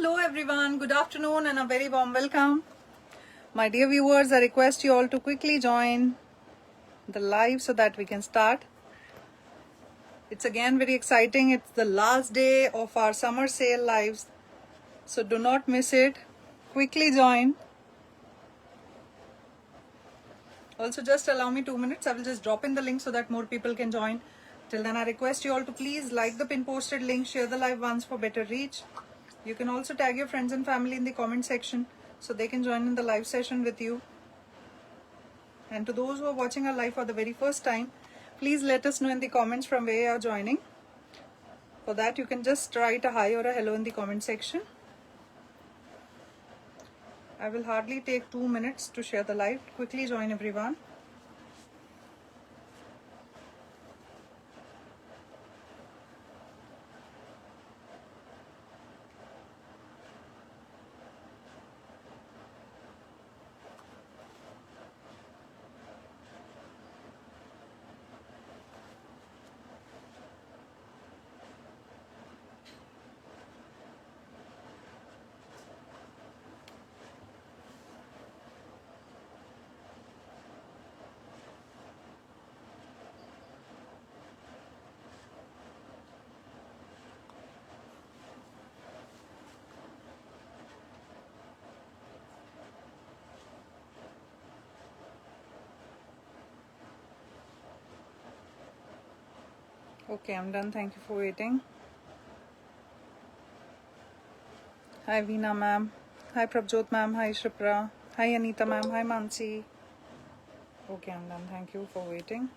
Hello everyone, good afternoon and a very warm welcome. My dear viewers, I request you all to quickly join the live so that we can start. It's again very exciting. It's the last day of our summer sale lives. So do not miss it. Quickly join. Also just allow me 2 minutes. I will just drop in the link so that more people can join. Till then I request you all to please like the pin posted link, share the live once for better reach. You can also tag your friends and family in the comment section so they can join in the live session with you. And to those who are watching our live for the very first time, please let us know in the comments from where you are joining. For that, you can just write a hi or a hello in the comment section. I will hardly take 2 minutes to share the live. Quickly join everyone. Okay, I'm done. Thank you for waiting. Hi Veena ma'am. Hi Prabjot ma'am. Hi Shipra. Hi Anita ma'am. Hi Mansi. Okay, I'm done. Thank you for waiting.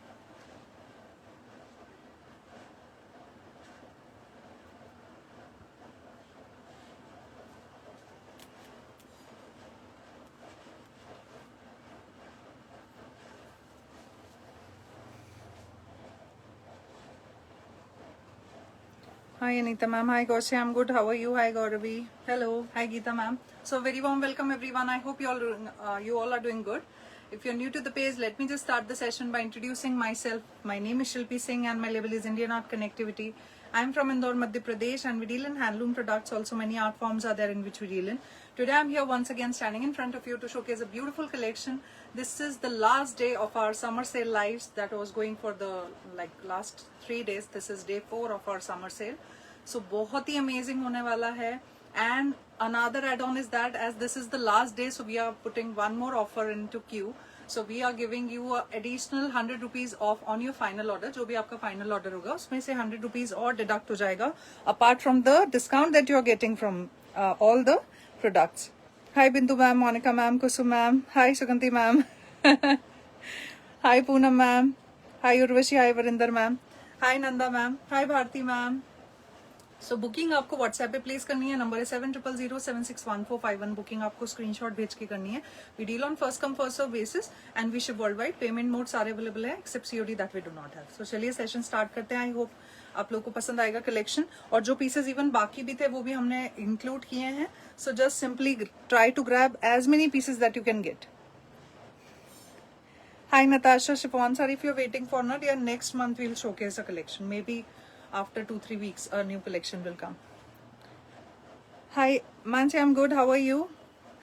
Hi Anita ma'am. Hi Gausi. I'm good. How are you? Hi Gauravi. Hello. Hi Geeta ma'am. So very warm welcome everyone. I hope you all are doing good. If you're new to the page, let me just start the session by introducing myself. My name is Shilpi Singh and my label is Indian Art Connectivity. I'm from Indore, Madhya Pradesh, and we deal in handloom products. Also many art forms are there in which we deal in. Today I'm here once again standing in front of you to showcase a beautiful collection. This is the last day of our summer sale lives that was going for the last 3 days. This is day 4 of our summer sale. So बहुत ही amazing होने वाला है. And another add-on is that as this is the last day, so we are putting one more offer into queue. So we are giving you a additional 100 rupees off on your final order. जो भी आपका final order होगा उसमें से 100 rupees और deduct हो जाएगा apart from the discount that you are getting from all the products. Hi Bindu ma'am, Monica ma'am, Kusum ma'am. Hi Suganti ma'am. Hi Poonam ma'am. Hi Urvashi. Hi Varinder ma'am. Hi Nanda ma'am. Hi Bharti ma'am. So booking आपको WhatsApp पे place करनी है. Number है 7007614551. Booking आपको screenshot भेज के करनी है. We deal on first come first serve basis and we ship world wide. Payment mode सारे अवेलेबल है except COD that we do not have. So चलिए सेशन स्टार्ट करते हैं. आई होप आप लोग को पसंद आएगा कलेक्शन. और जो पीसेज इवन बाकी भी थे वो भी हमने इंक्लूड किए हैं. So just simply try to grab as many pieces that you can get. Hi Natasha Chiffon. Sorry if you're waiting for not. Yeah, next month we'll showcase a collection. Maybe after 2-3 weeks a new collection will come. Hi Mansi, I'm good. How are you?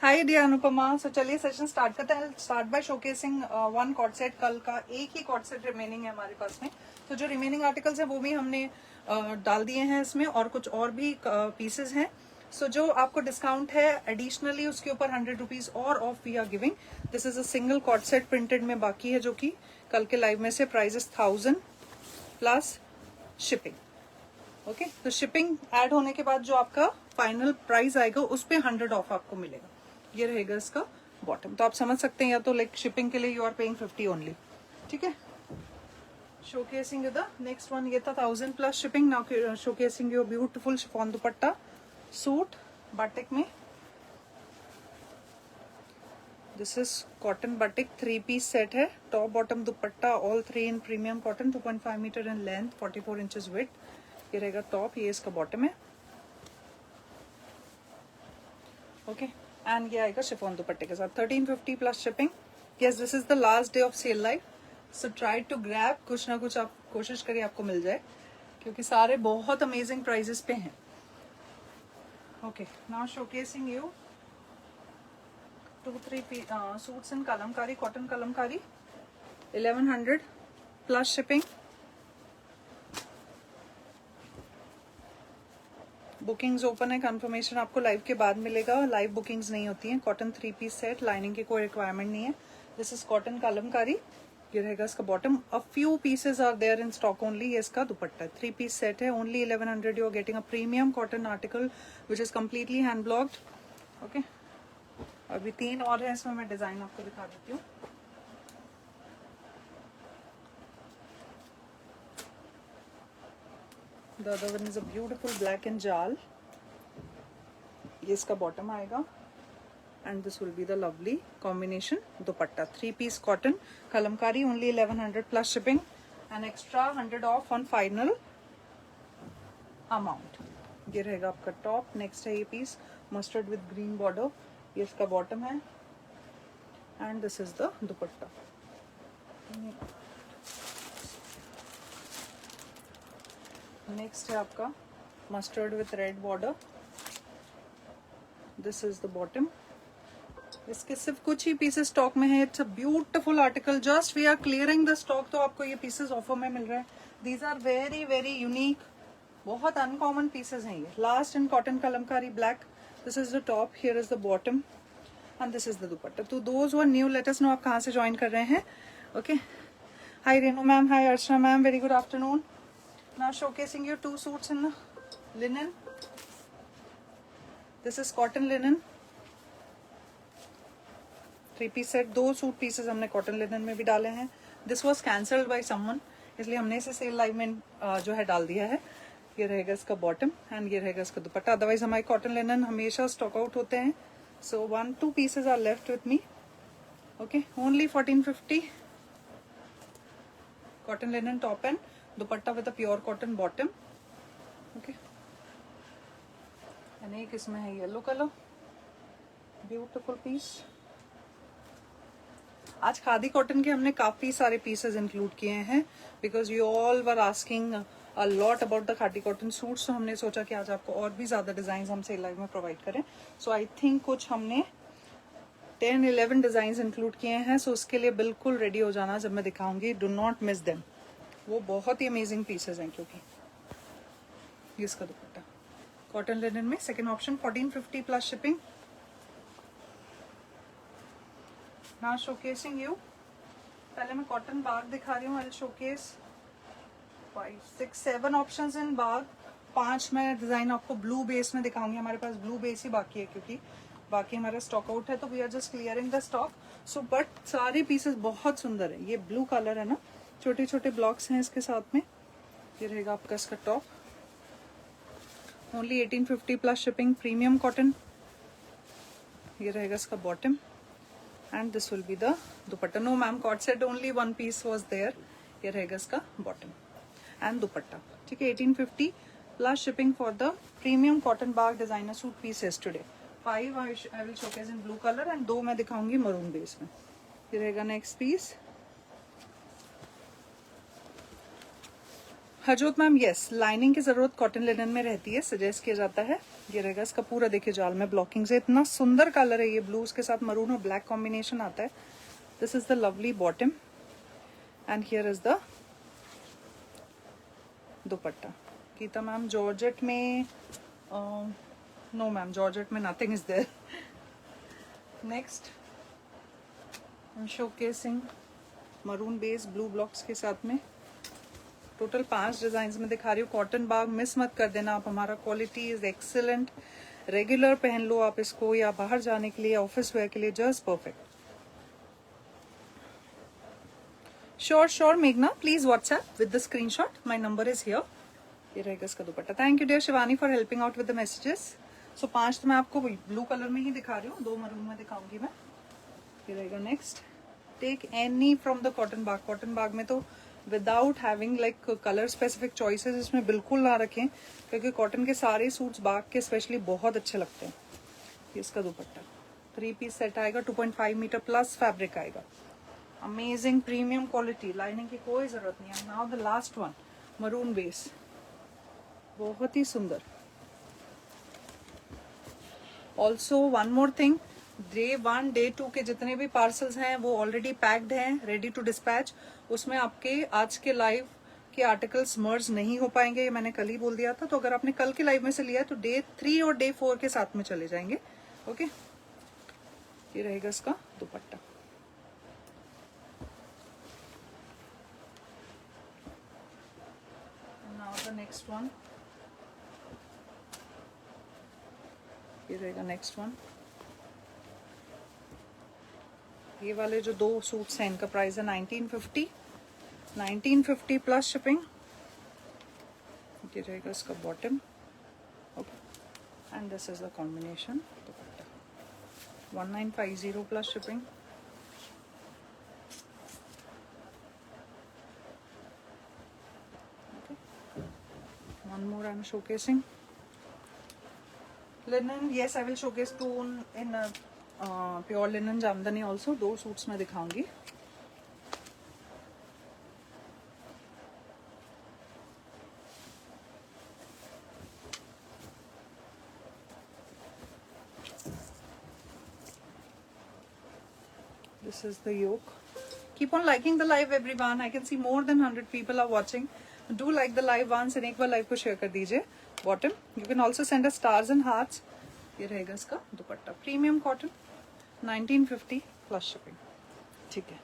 Hi dear Anupama. So चलिए session start करते हैं. Start by showcasing one cord set. कल का एक ही cord set remaining है हमारे पास में. तो जो रिमेनिंग आर्टिकल्स है वो भी हमने डाल दिए हैं इसमें और कुछ और भी पीसेज हैं. सो जो आपको डिस्काउंट है एडिशनली उसके ऊपर 100 रुपीज और off we are giving. This is a single cord set printed में बाकी है जो कि कल के लाइव में से price is 1000 plus shipping. Okay, तो शिपिंग ऐड होने के बाद जो आपका फाइनल प्राइस आएगा उस पे 100 ऑफ आपको मिलेगा. ये रहेगा इसका बॉटम. तो आप समझ सकते हैं या तो लाइक शिपिंग के लिए यू आर पेइंग 50 ओनली. ठीक है. Showcasing the next one. ये था 1000 plus shipping. Now showcasing your beautiful chiffon dupatta suit batik में. This is cotton batik 3-piece set है. Top bottom dupatta all 3 in premium cotton. 2.5 metre in length, 44 inches width. ये रहेगा top. ये इसका bottom है. Okay, and ये आएगा शिफॉन दुपट्टे के साथ. 1350 plus shipping. Yes, this is the last day of sale life. So try to grab. कुछ ना कुछ आप कोशिश करिए आपको मिल जाए क्योंकि सारे बहुत अमेजिंग प्राइजेस पे हैं. Okay, now showcasing you 2-3 suits in kalamkari, cotton kalamkari, 1100 plus shipping. Bookings open है, कंफर्मेशन आपको लाइव के बाद मिलेगा. लाइव बुकिंग्स नहीं होती हैं. कॉटन 3 पीस सेट, लाइनिंग की कोई रिक्वायरमेंट नहीं है. This is cotton kalamkari. ये रहेगा इसका bottom. A few pieces are there in stock only. ये इसका दुपट्टा 3 पीस सेट है. Only 1100 you are getting a premium cotton article which is completely hand blocked. Okay, अभी 3 और है इसमें. मैं डिजाइन आपको दिखा देती हूँ. The other one is a beautiful black and jal. ये इसका बॉटम आएगा. And this will be the lovely combination dupatta. 3 piece cotton kalamkari, only 1100 plus shipping, and extra 100 off on final amount. ये रहेगा आपका टॉप. नेक्स्ट है ये piece mustard with green border. ये इसका बॉटम है. And this is the dupatta. Next है आपका mustard with red border. This is the bottom. इसके सिर्फ कुछ ही पीसेस स्टॉक में है. It's a beautiful article. Just we are clearing the stock. तो आपको ये पीसेस ऑफर में मिल रहे हैं. These are very very unique. बहुत अनकॉमन पीसेस हैं ये. Last in cotton Kalamkari black. This is the top. Here is the bottom and this is the dupatta. तो those were new. Let us know आप कहाँ से ज्वाइन कर रहे हैं. Okay, hi Renu ma'am, hi Archana ma'am, very good afternoon. Now showcasing you 2 suits in linen. This is cotton linen. 3 piece set. 2 suit pieces हमने cotton linen में भी डाले हैं. This was cancelled by someone, इसलिए हमने इसे सेल लाइव में जो है डाल दिया है. ये रहेगा इसका बॉटम एंड ये रहेगा इसका दुपट्टा. अदरवाइज हमारे कॉटन लिनन हमेशा स्टॉक आउट होते हैं. So 1-2 pieces are left with me. Okay, only 1450. Cotton linen top and dupatta with a pure cotton bottom. Okay, and एक इसमें है येलो कलर. Beautiful piece. आज खादी कॉटन के हमने काफी सारे पीसेस इंक्लूड किए हैं because you all were asking a lot about the khadi cotton suits. तो हमने सोचा कि आज आपको और भी ज्यादा डिजाइन हम सेल लाइव में प्रोवाइड करें. सो आई थिंक कुछ हमने 10-11 डिजाइन इंक्लूड किए हैं. सो उसके लिए बिल्कुल रेडी हो जाना जब मैं दिखाऊंगी. Do not miss them. वो बहुत ही अमेजिंग पीसेस हैं. क्योंकि इसका दुपट्टा कॉटन लिनन में. Second option 1450 plus shipping. Now showcasing you. पहले मैं कॉटन बाग दिखा रही हूँ. आई शोकेस 5-6-7 ऑप्शंस इन बाग. 5 मैं डिजाइन आपको ब्लू बेस में दिखाऊंगी. हमारे पास ब्लू बेस ही बाकी है क्योंकि बाकी हमारा स्टॉक आउट है. तो we are just clearing the stock. So but सारे पीसेस बहुत सुंदर है. ये ब्लू कलर है ना, छोटे छोटे ब्लॉक्स हैं इसके साथ में. ये रहेगा आपका इसका top. Only 1850 plus shipping. Premium cotton. ये रहेगा इसका bottom and this will be the dupatta. No ma'am, cord set only 1 piece was there. ये रहेगा इसका बॉटम एंड दुपट्टा. ठीक है, 1850 plus shipping for the premium cotton Bagh designer suit pieces today. 5 I will showcase in blue colour and 2 मैं दिखाऊंगी maroon base में. ये रहेगा next piece. Harjot ma'am, yes, lining की जरूरत कॉटन लिनन में रहती है, सजेस्ट किया जाता है. ये रहेगा इसका पूरा. देखिए जाल में ब्लॉकिंग से. इतना सुंदर कलर है ये. ब्लूज के साथ मरून और ब्लैक कॉम्बिनेशन आता है. This is the lovely bottom and here is the dupatta. Geeta ma'am, georgette में नो मैम, जॉर्जेट में nothing is there. Next showcasing maroon base blue blocks के साथ में. टोटल 5 डिजाइन में दिखा रही हूँ. कॉटन बाग मिस मत कर देना आप. हमारा क्वालिटी इज एक्सीलेंट. रेगुलर पहन लो आप इसको, या बाहर जाने के लिए, ऑफिस वेयर के लिए, जस्ट परफेक्ट. श्योर मेघना, please WhatsApp with the screenshot. My number is here. ये रहेगा इसका dupatta. Thank you dear Shivani for helping out with the messages. So 5 तो मैं आपको ब्लू कलर में ही दिखा रही हूँ. 2 मरून में दिखाऊंगी मैं. ये रहेगा next. Take any from the cotton Bagh. Cotton Bagh में तो without having like colour specific choices इसमें बिल्कुल ना रखें क्योंकि कॉटन के सारे सूट्स बाग के स्पेशली बहुत अच्छे लगते हैं. इसका दुपट्टा 3 पीस सेट आएगा. 2.5 मीटर प्लस फैब्रिक आएगा. Amazing premium quality. लाइनिंग की कोई जरूरत नहीं है. Now the last one, maroon base. बहुत ही सुंदर. Also one more thing, day 1 day 2 के जितने भी पार्सल्स हैं वो ऑलरेडी पैक्ड हैं, रेडी टू डिस्पैच। उसमें आपके आज के लाइव के आर्टिकल्स मर्ज नहीं हो पाएंगे, ये मैंने कल ही बोल दिया था। तो अगर आपने कल के लाइव में से लिया है तो डे 3 और डे 4 के साथ में चले जाएंगे। ओके, ये रहेगा इसका दुपट्टा। नाउ द नेक्स्ट वन, ये रहेगा नेक्स्ट वन। ये वाले जो 2 सूट्स हैं इनका प्राइस है 1950 प्लस शिपिंग। ये रहेगा इसका bottom. Okay, and this is the combination dupatta, 1950 plus shipping. One more I'm showcasing. Linen, yes, I will showcase 2 in pure linen jamdani also. 2 suits मैं दिखाऊंगी। This is the yoke. Keep on liking the live everyone. I can see more than 100 people are watching. Do like the live once and एक बार live को share कर दीजिए। Bottom, you can also send us stars and hearts. ये रहेगा इसका dupatta, premium cotton, 1950 plus shipping. ठीक है,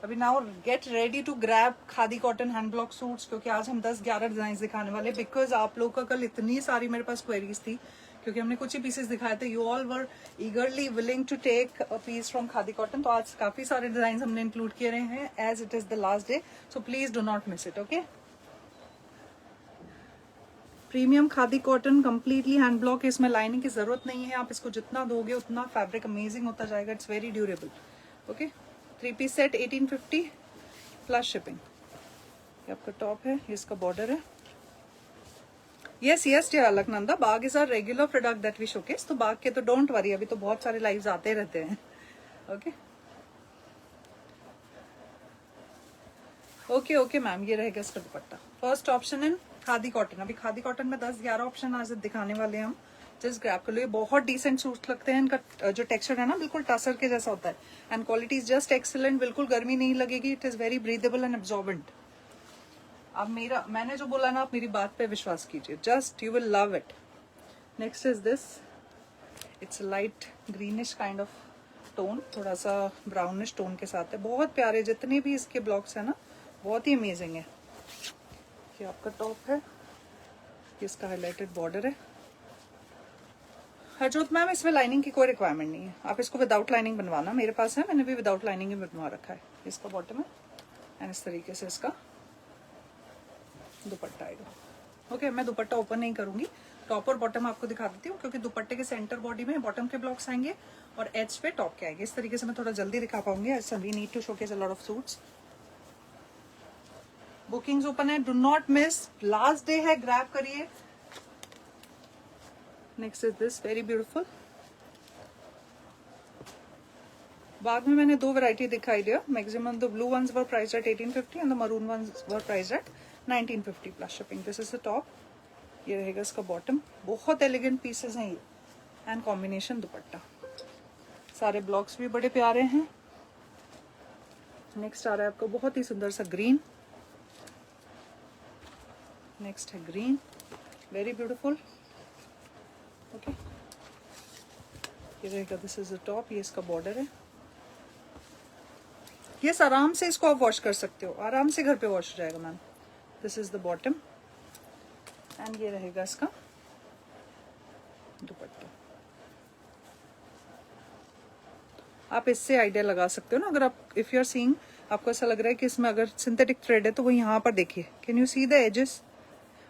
अभी now get ready to grab khadi cotton hand block suits, क्योंकि आज हम 10-11 डिजाइन दिखाने वाले। बिकॉज आप लोगों का कल इतनी सारी मेरे पास क्वेरीज थी, क्योंकि हमने कुछ ही पीसेस दिखाए थे। You all were eagerly willing to take a piece from khadi cotton. तो आज काफी सारे डिजाइन हमने इंक्लूड किए रहे हैं, as it is the last day, so please do not miss it. Okay, premium khadi cotton completely hand block है, इसमें लाइनिंग की जरूरत नहीं है। आप इसको जितना दोगे उतना फैब्रिक अमेजिंग होता जाएगा। It's very durable. Okay, 3 piece set 1850 plus shipping. ये आपका टॉप है, ये इसका बॉर्डर है। Yes yes dear Alaknanda, Bagh is our regular product that we showcase. तो बाग के तो डोंट वरी, अभी तो बहुत सारे लाइव्स आते रहते हैं। ओके ओके ओके मैम, ये रहेगा इसका दुपट्टा। First option in khadi cotton. अभी खादी कॉटन में 10-11 ऑप्शन आज दिखाने वाले हैं हम, जस्ट ग्रैब कर लो। ये बहुत डिसेंट सूट लगते हैं, इनका जो टेक्सचर है ना बिल्कुल टसर के जैसा होता है, and quality is just excellent. बिल्कुल गर्मी नहीं लगेगी, it is very breathable and absorbent. आप मैंने जो बोला ना, आप मेरी बात पे विश्वास कीजिए, just you will love it. Next is this, its light greenish kind of tone, थोड़ा सा ब्राउनिश टोन के साथ है। बहुत प्यारे, जितने भी इसके ब्लॉक्स है ना बहुत ही अमेजिंग है। ये आपका टॉप है, ये इसका हाईलाइटेड बॉर्डर है। हरजोत मैम, इसमें लाइनिंग की कोई रिक्वायरमेंट नहीं है, आप इसको विदाउट लाइनिंग बनवाना। मेरे पास है, मैंने भी विदाउट लाइनिंग ही बनवा रखा है। इसका बॉटम है एंड इस तरीके से इसका दुपट्टा आएगा। ओके, मैं दुपट्टा ओपन नहीं करूंगी, टॉप और बॉटम आपको दिखा देती हूँ, क्योंकि दुपट्टे के सेंटर बॉडी में बॉटम के ब्लॉक्स आएंगे और एज पे टॉप के आएंगे। इस तरीके से मैं थोड़ा जल्दी दिखा पाऊंगी, as we need to showcase a lot of suits. Bookings open है, do not miss, last day है, ग्रैब करिए। Next is this, very beautiful. बाद में मैंने 2 वैरायटी दिखाई दिया। Maximum the blue ones were priced at 1850 and the maroon ones were priced at 1950 plus shipping. This is the top, ये रहेगा इसका बॉटम। बहुत एलिगेंट पीसेस हैं ये, एंड कॉम्बिनेशन दुपट्टा। सारे ब्लॉक्स भी बड़े प्यारे हैं। नेक्स्ट आ रहा है आपको बहुत ही सुंदर सा ग्रीन। नेक्स्ट है ग्रीन, वेरी ब्यूटीफुल। ओके, ये रहेगा, दिस इज द टॉप, ये इसका बॉर्डर है। यस, आराम से इसको आप वॉश कर सकते हो, आराम से घर पे वॉश हो जाएगा ma'am. This is the bottom and ये रहेगा इसका दुपट्टा। आप इससे आइडिया लगा सकते हो ना, अगर आप इफ यू आर सीइंग, आपको ऐसा लग रहा है कि इसमें अगर सिंथेटिक थ्रेड है तो वो यहाँ पर देखिए, can you see the edges.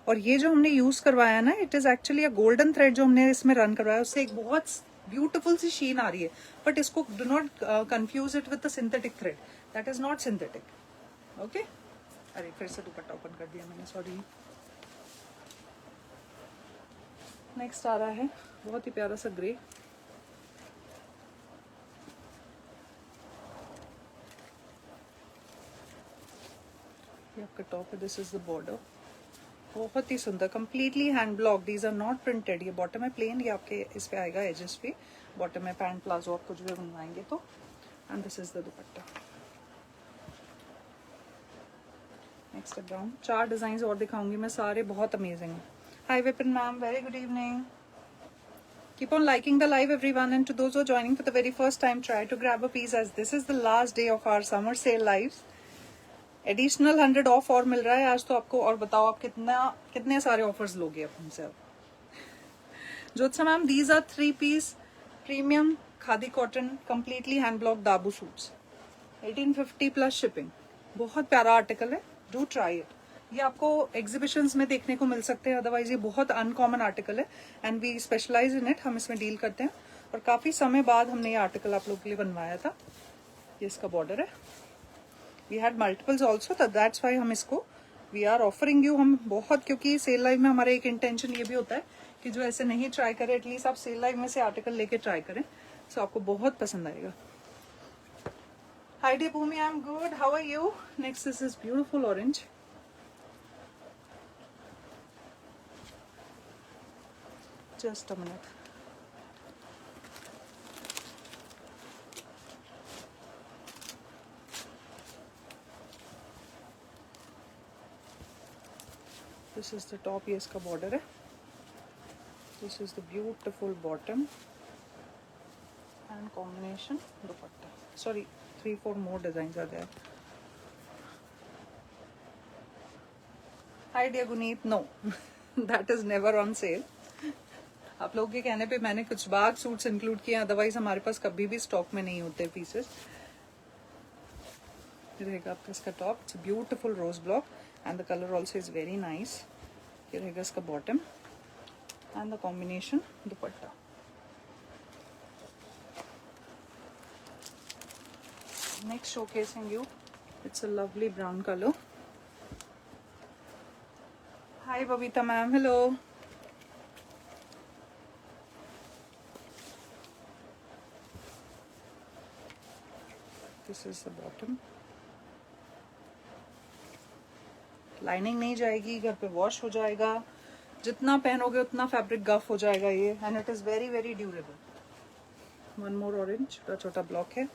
और ये जो हमने यूज करवाया ना, it is actually a golden thread जो हमने इसमें रन करवाया, उससे एक बहुत ब्यूटीफुल सी शीन आ रही है। बट इसको do not confuse it with the synthetic thread, that is not synthetic. Okay, अरे फिर से दुपट्टा ओपन कर दिया मैंने, सॉरी। नेक्स्ट आ रहा है बहुत ही प्यारा सा ग्रे। ये आपका टॉप है, दिस इज द बॉर्डर बहुत ही सुंदर, completely hand block, these are not printed. ये बॉटम है प्लेन, ये आपके इस पे आएगा एजेस पे, बॉटम में पैंट प्लाजो आप कुछ भी बनवाएंगे तो। And this is the dupatta. Next brown, 4 design और दिखाऊंगी मैं, सारे बहुत अमेजिंग हैं। Hi Vipin ma'am, very good evening. Keep on liking the live everyone, and to those who are joining for the very first time, try to grab a piece as this is the last day of our summer sale lives. Additional 100 of और मिल रहा है आज तो आपको। और बताओ आप कितने सारे ऑफर्स लोगे अब हमसे। अब Jyotsna ma'am, these are 3 piece premium khadi cotton completely hand block dabu suits, 1850 plus shipping. बहुत प्यारा आर्टिकल है, डू ट्राई इट। ये आपको एग्जीबिशंस में देखने को मिल सकते हैं, अदरवाइज ये बहुत अनकॉमन आर्टिकल है and we specialize in it. हम इसमें डील करते हैं और काफी समय बाद हमने ये आर्टिकल आप लोगों के लिए बनवाया था। ये इसका बॉर्डर है। We had multiples also, that's why हम इसको वी आर ऑफरिंग यू। हम बहुत, क्योंकि सेल लाइव में हमारा एक इंटेंशन ये भी होता है कि जो ऐसे नहीं ट्राई करे एटलीस्ट आप सेल लाइव में से आर्टिकल लेके ट्राई करें, सो आपको बहुत पसंद आएगा। Hi dear Bhumi, I am good, how are you. Next this is beautiful orange. Just a minute. This is the top, ये इसका बॉर्डर है। This is the beautiful bottom and combination dupatta. Sorry, 3-4 more designs are there. Hi dear Guneet, no, that is never on sale. आप लोगों के कहने पे मैंने कुछ बाग सूट्स इंक्लूड किए, अदरवाइज हमारे पास कभी भी स्टॉक में नहीं होते पीसेस। रहेगा आपका इसका top, it's beautiful rose block and the colour also is very nice. ये रहेगा इसका bottom and the combination dupatta. Next showcasing you, it's a lovely brown colour. Hi Babita ma'am, hello. This is the bottom. Lining नहीं जाएगी, घर पे wash हो जाएगा, जितना पहनोगे उतना फैब्रिक गफ हो जाएगा ये, and it is very very durable. One more orange, छोटा छोटा ब्लॉक है,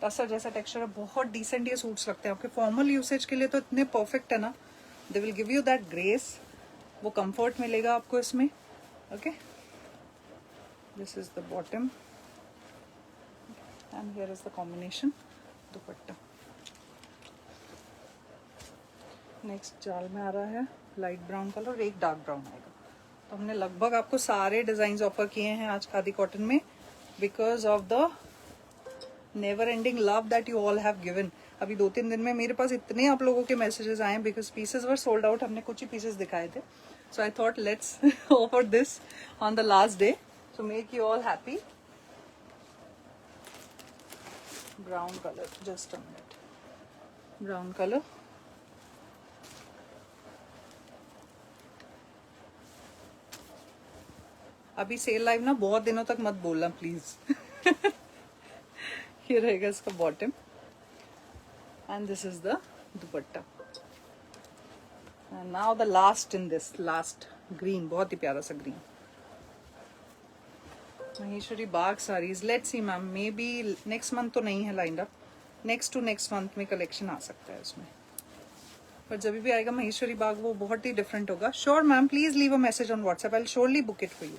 टसर जैसा टेक्सचर है, बहुत डिसेंट ये सूट्स लगते हैं आपके फॉर्मल यूसेज के लिए तो इतने परफेक्ट है ना। They will give you that grace, वो कंफर्ट मिलेगा आपको इसमें। Okay, this is the bottom and here is the combination dupatta. Next जाल में आ रहा है लाइट ब्राउन कलर और एक डार्क ब्राउन आएगा। तो हमने लगभग आपको सारे डिजाइन ऑफर किए हैं आज खादी कॉटन में, because of the never ending love that you all have given. अभी 2-3 दिन में मेरे पास इतने आप लोगों के मैसेजेस आए because pieces were sold out, हमने कुछ ही पीसेस दिखाए थे। So I thought let's offer this on the last day to make you all happy. Brown colour, just a minute, brown colour. अभी सेल लाइव ना बहुत दिनों तक मत बोलना प्लीज। ये रहेगा इसका bottom and this is the dupatta. And now the last in this, last green, बहुत ही प्यारा सा green, Maheshwari Bagh saris. Let's see ma'am, may be next month तो नहीं है lined up, next to next month में कलेक्शन आ सकता है उसमें, पर जब भी आएगा महेश्वरी बाग वो बहुत ही डिफरेंट होगा। Sure ma'am, please leave a message on WhatsApp, I will surely book it for you.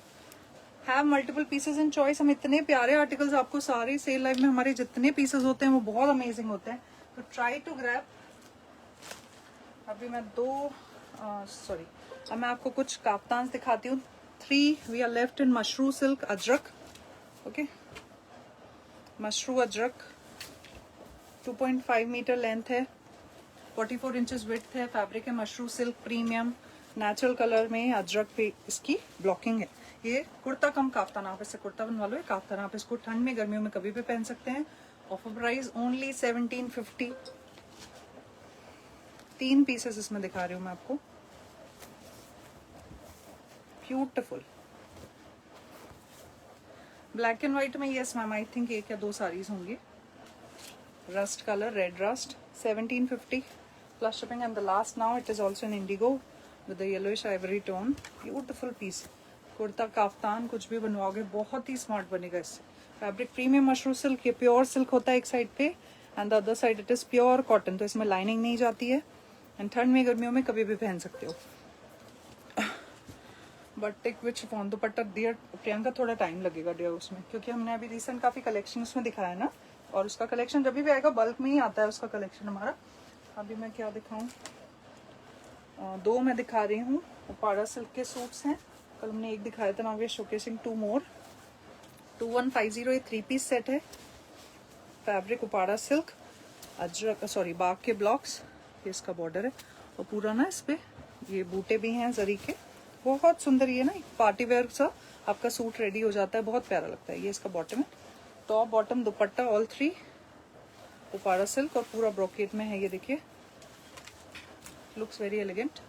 Have multiple pieces in choice. हम इतने प्यारे आर्टिकल्स आपको, सारे सेल लाइव में हमारे जितने पीसेज होते हैं वो बहुत अमेजिंग होते हैं, तो ट्राई टू ग्रैब। अभी मैं अब मैं आपको कुछ काफ्तान दिखाती हूँ। 3 we are left in mashru silk ajrak. Okay, mashru ajrak 2.5 metre length है, 44 इंचेस विड्थ है, फैब्रिक है mashru silk premium, natural colour में अजरक पे इसकी ब्लॉकिंग है। ये कुर्ता कम काफ्तान, आप इससे कुर्ता बनवा लो, ये काफ्तान आप इसको ठंड में गर्मियों में कभी भी पहन सकते हैं। Offer price only 1750। 3 पीसेस इसमें दिखा रही हूँ मैं आपको, ब्यूटिफुल ब्लैक एंड व्हाइट में। यस मैम, आई थिंक 1 या 2 साड़ीज होंगी। Rust colour, red rust, 1750 plus shipping and the last now it is also in indigo with the yellowish ivory tone, beautiful piece. Kurta kaftan कुछ भी बनवाओगे बहुत ही smart बनेगा इससे। फैब्रिक प्रीमियम मशरू सिल्क, ये प्योर सिल्क होता है एक साइड पे and the other side it is pure cotton, तो इसमें लाइनिंग नहीं जाती है एंड ठंड में गर्मियों में कभी भी पहन सकते हो। But take which phone dupatta dear Priyanka, थोड़ा टाइम लगेगा डियर उसमें, क्योंकि हमने अभी रिसेंट काफी कलेक्शन उसमें दिखाया है ना, और उसका कलेक्शन जब भी आएगा बल्क में ही आता है उसका कलेक्शन हमारा। अभी मैं क्या दिखाऊं, दो मैं दिखा रही हूँ। उपाड़ा सिल्क के सूट्स हैं, कल हमने एक दिखाया था, now we are showcasing 2 more. 2150 ये 3 पीस सेट है। Fabric Upada silk, Ajrak sorry Bagh के ब्लॉक्स, ये इसका बॉर्डर है और पूरा ना इस पे ये बूटे भी हैं जरी के, बहुत सुंदर। ये ना एक पार्टी वेयर सा आपका सूट रेडी हो जाता है, बहुत प्यारा लगता है। ये इसका बॉटम है, top bottom dupatta all 3 Uppada silk और पूरा ब्रोकेट में है। ये देखिए लुक्स वेरी एलिगेंट।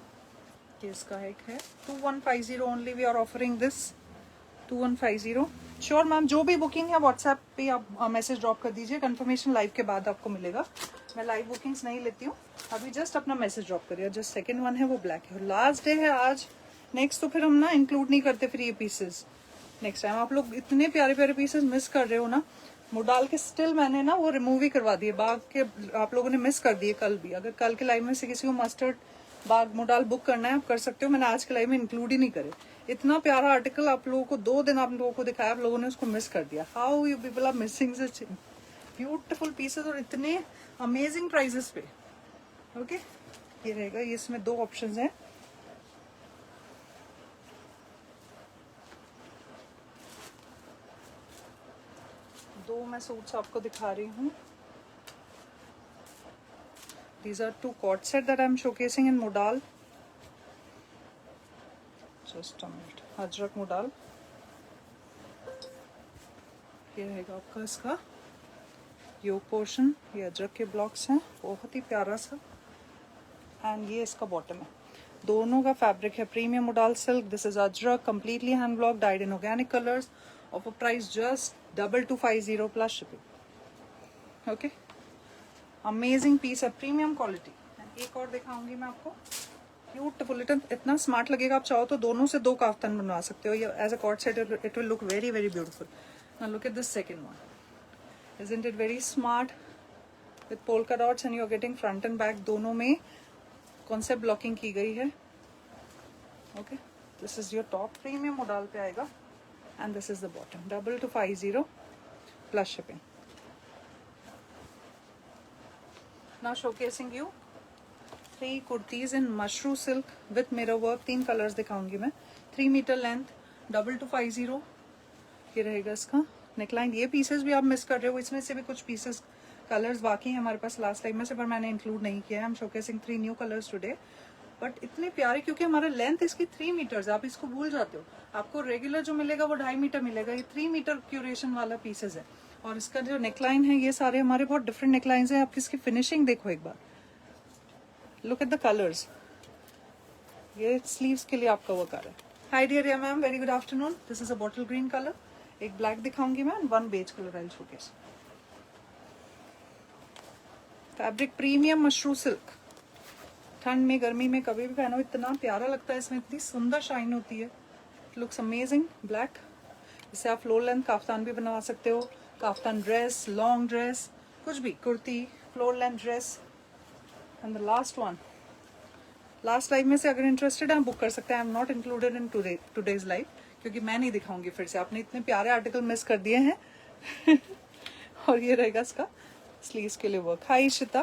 ये इसका एक है 2150 only we are offering this 2150। Sure ma'am, जो भी बुकिंग है व्हाट्सएप पे आप मैसेज ड्रॉप कर दीजिए, कंफर्मेशन लाइव के बाद आपको मिलेगा। मैं लाइव बुकिंग्स नहीं लेती हूँ अभी, जस्ट अपना मैसेज ड्रॉप करिए। जस्ट सेकंड वन है वो ब्लैक है, लास्ट डे है आज, नेक्स्ट तो फिर हम ना इंक्लूड नहीं करते फिर ये पीसेस नेक्स्ट टाइम। आप लोग इतने प्यारे प्यारे पीसेस मिस कर रहे हो ना, मोडाल के स्टिल मैंने ना वो रिमूव ही करवा दिए, बाग के आप लोगों ने मिस कर दिए कल भी। अगर कल के लाइव में से किसी को मस्टर्ड बाग मोडाल बुक करना है आप कर सकते हो, मैंने आज के लाइव में इंक्लूड ही नहीं करे। इतना प्यारा आर्टिकल आप लोगों को 2 दिन आप लोगों को दिखाया, आप लोगों ने उसको मिस कर दिया। How you people are missing such beautiful pieces और इतने अमेजिंग प्राइसेस पे। ओके ये रहेगा, ये इसमें 2 ऑप्शंस हैं। दो मैं सूट्स आपको दिखा रही हूँ। These are 2 cord set that I am showcasing in modal. Just a minute. Ajrak modal, ये रहेगा आपका इसका योक पोर्शन। ये अजरक के ब्लॉक्स हैं, बहुत ही प्यारा सा। एंड ये इसका बॉटम है। दोनों का फैब्रिक है premium modal silk. This is ajrak, completely hand block, dyed in organic colours, off a price just 2250 plus shipping. Okay amazing piece है, प्रीमियम क्वालिटी। एक और दिखाऊंगी मैं आपको, ब्यूटीफुल, इतना स्मार्ट लगेगा। आप चाहो तो दोनों से 2 काफ्तान बनवा सकते हो as a coord set, it will look very very beautiful. Now look at this second one, isn't it very smart with polka dots and you are getting front and back, दोनों में concept blocking की गई है। Okay this is your top, premium modal पे आएगा and this is the bottom, 2250 plus shipping. Now showcasing you 3 kurtis in mashru silk with mirror work, 3 colours दिखाऊंगी मैं। 3 metre length, 2250 ये रहेगा इसका नेकलाइन। ये पीसेस भी आप मिस कर रहे हो, इसमें से भी कुछ पीसेस कलर्स बाकी हैं हमारे पास लास्ट टाइम में से, पर मैंने इंक्लूड नहीं किया है। हम showcasing 3 new colours today, but इतने प्यारे, क्योंकि हमारा लेंथ इसकी 3 मीटर्स, आप इसको भूल जाते हो। आपको रेगुलर जो मिलेगा वो 2.5 मीटर मिलेगा, ये 3 मीटर क्यूरेशन वाला पीसेस है। और इसका जो नेकलाइन है, ये सारे हमारे बहुत डिफरेंट नेकलाइंस हैं। आप इसकी फिनिशिंग देखो एक बार, लुक एट द कलर्स। ये स्लीव्स के लिए आपका वर्क आ रहा है। Hi dear Riya ma'am, very good afternoon. This is a bottle green colour, एक ब्लैक दिखाऊंगी मैं, 1 beige colour I showcase. Fabric premium mashru silk, ठंड में गर्मी में कभी भी पहनो, इतना प्यारा लगता है, इसमें इतनी सुंदर शाइन होती है, लुक्स अमेजिंग। ब्लैक, इससे आप फ्लोर लेंथ काफ्तान भी बनवा सकते हो, काफ्तान ड्रेस, लॉन्ग ड्रेस, कुछ भी, kurti, floor length dress. And the last one, last live में से अगर इंटरेस्टेड है बुक कर सकते हैं। I am not included in today's live, क्योंकि मैं नहीं दिखाऊंगी फिर से, आपने इतने प्यारे आर्टिकल मिस कर दिए हैं। और ये रहेगा इसका स्लीव्स के लिए work. Hi Ishita,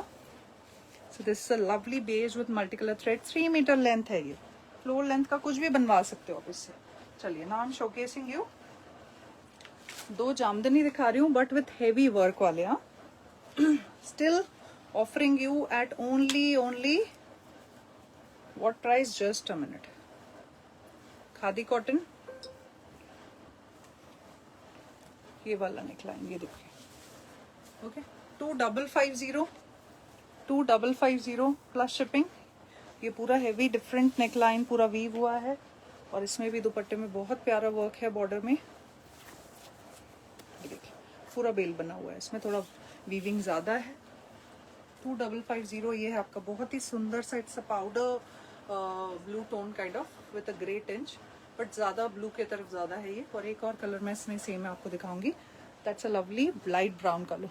so this is a lovely beige with multi colour thread, 3 metre length है ये, फ्लोर लेंथ का कुछ भी बनवा सकते हो आप इससे। चलिए now I am showcasing you 2 jamdani दिखा रही हूँ, बट विथ हेवी वर्क वाले। हाँ still offering you at only what price, just a minute. Khadi cotton, ये वाला नेकलाइन, ये देखिए। Okay 2550 plus shipping. ये पूरा हेवी डिफरेंट नेकलाइन, पूरा वीव हुआ है, और इसमें भी दुपट्टे में बहुत प्यारा वर्क है बॉर्डर में। ये देखिए पूरा बेल बना हुआ है, इसमें थोड़ा वीविंग ज्यादा है। 2550 ये है आपका, बहुत ही सुंदर सा, it's a powder blue tone kind of with a grey tinge, but ज़्यादा ब्लू की तरफ ज़्यादा है ये। और एक और कलर मैं इसमें सेम आपको दिखाऊंगी, that's a lovely light brown colour.